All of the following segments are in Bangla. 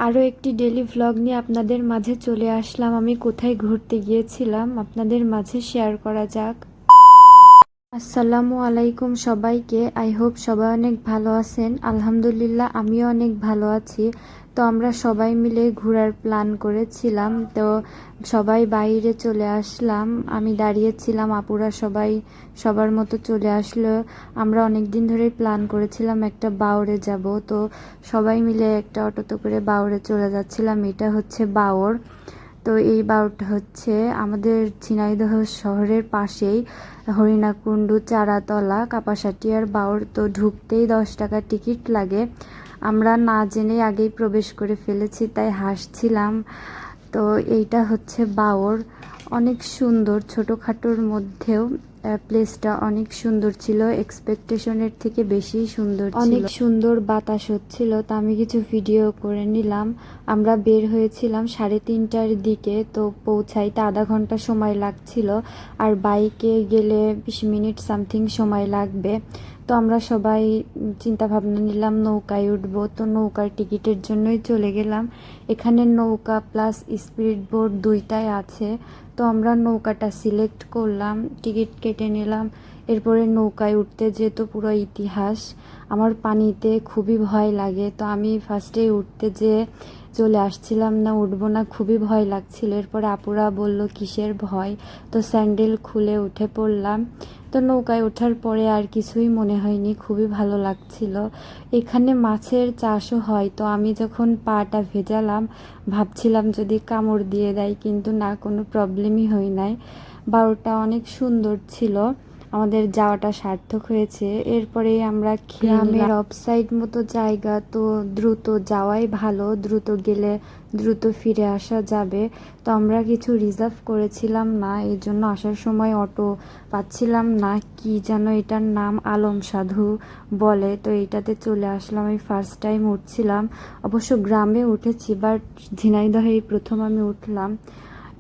আরও একটি ডেলি ভ্লগ নিয়ে আপনাদের মাঝে চলে আসলাম। আমি কোথায় ঘুরতে গিয়েছিলাম আপনাদের মাঝে শেয়ার করা যাক। আসসালামু আলাইকুম সবাইকে। আই হোপ সবাই অনেক ভালো আছেন। আলহামদুলিল্লাহ আমিও অনেক ভালো আছি। তো আমরা সবাই মিলে ঘোরার প্ল্যান করেছিলাম, তো সবাই বাইরে চলে আসলাম। আমি দাঁড়িয়েছিলাম, আপুরা সবাই সবার মতো চলে আসলো। আমরা অনেক দিন ধরেই প্ল্যান করেছিলাম একটা বাওড়ে যাব, তো সবাই মিলে একটা অটোতে করে বাওড়ে চলে যাচ্ছিলাম। এটা হচ্ছে বাওড়। তো এই বাওড়টা হচ্ছে আমাদের ঝিনাইদহ শহরের পাশেই, হরিণাকুণ্ডু চারাতলা কাপাসাটিয়ার বাওড়। তো ঢুকতেই 10 টাকা টিকিট লাগে। আমরা না জেনে আগেই প্রবেশ করে ফেলেছি, তাই হাসছিলাম। তো এইটা হচ্ছে বাওড়, অনেক সুন্দর, ছোটোখাটোর মধ্যেও প্লেসটা অনেক সুন্দর ছিল, এক্সপেকটেশনের থেকে বেশি সুন্দর ছিল। অনেক সুন্দর বাতাস হচ্ছিল, তো আমি কিছু ভিডিও করে নিলাম। আমরা বের হয়েছিলাম 3:30টার দিকে, তো পৌঁছাইতে আধা ঘন্টা সময় লাগছিল, আর বাইকে গেলে 20 মিনিট সামথিং সময় লাগবে। তো আমরা সবাই চিন্তা ভাবনা নিলাম নৌকায় উঠবো, তো নৌকার টিকিটের জন্যই চলে গেলাম। এখানে নৌকা প্লাস স্পিড বোট দুইটাই আছে। তো আমরা নৌকাটা সিলেক্ট করলাম, টিকিট কেটে নিলাম। এরপরে নৌকায় উঠতে যেহেতু পুরো ইতিহাস, আমার পানিতে খুবই ভয় লাগে, তো আমি ফার্স্টেই উঠতে যেয়ে চলে আসছিলাম না, উঠবো না, খুবই ভয় লাগছিল। এরপরে আপুরা বলল কিসের ভয়, তো স্যান্ডেল খুলে উঠে পড়লাম। তো নৌকায় ওঠার পরে আর কিছুই মনে হয়নি, খুবই ভালো লাগছিল। এখানে মাছের চাষও হয়, তো আমি যখন পাটা ভেজালাম ভাবছিলাম যদি কামড় দিয়ে দেয়, কিন্তু না, কোনো প্রবলেমই হয় নাই। বারোটা অনেক সুন্দর ছিল, আমাদের যাওয়াটা সার্থক হয়েছে। এরপরে আমরা গ্রামের অফসাইড মতো জায়গা, তো দ্রুত যাওয়াই ভালো, দ্রুত গেলে দ্রুত ফিরে আসা যাবে। তো আমরা কিছু রিজার্ভ করেছিলাম না, এই জন্য আসার সময় অটো পাচ্ছিলাম না। কি যেন এটার নাম, আলম সাধু বলে, তো এইটাতে চলে আসলাম। আমি ফার্স্ট টাইম উঠছিলাম, অবশ্য গ্রামে উঠেছি, বাট ঝিনাইদহে এই প্রথম আমি উঠলাম।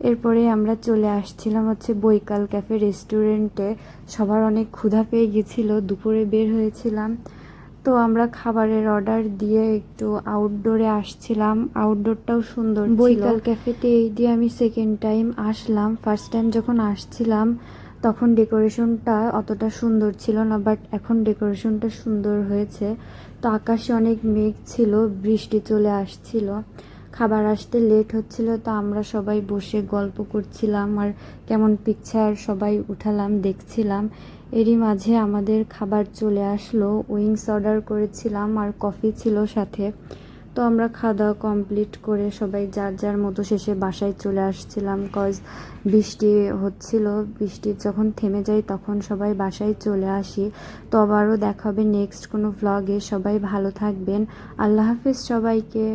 এরপরে আমরা চলে আসছিলাম হচ্ছে বৈকাল ক্যাফে রেস্টুরেন্টে। সবার অনেক ক্ষুধা পেয়ে গেছিলো, দুপুরে বের হয়েছিলাম। তো আমরা খাবারের অর্ডার দিয়ে একটু আউটডোরে আসছিলাম, আউটডোরটাও সুন্দর ছিল। বৈকাল ক্যাফেতে এই দিয়ে আমি সেকেন্ড টাইম আসলাম। ফার্স্ট টাইম যখন আসছিলাম তখন ডেকোরেশনটা অতটা সুন্দর ছিল না, বাট এখন ডেকোরেশনটা সুন্দর হয়েছে। তো আকাশে অনেক মেঘ ছিল, বৃষ্টি চলে আসছিল, খাবার আসতে লেট হচ্ছিল। তো আমরা সবাই বসে গল্প করছিলাম আর কেমন পিকচার সবাই উঠালাম দেখছিলাম। এরই মাঝে আমাদের খাবার চলে আসলো, উইংস অর্ডার করেছিলাম আর কফি ছিল সাথে। তো আমরা খাওয়া দাওয়া কমপ্লিট করে সবাই যার যার মতো শেষে বাসায় চলে আসছিলাম, কজ বৃষ্টি হচ্ছিল। বৃষ্টি যখন থেমে যায় তখন সবাই বাসায় চলে আসি। তো আবারও দেখা হবে নেক্সট কোনো ভ্লগে। সবাই ভালো থাকবেন, আল্লাহ হাফিজ সবাইকে।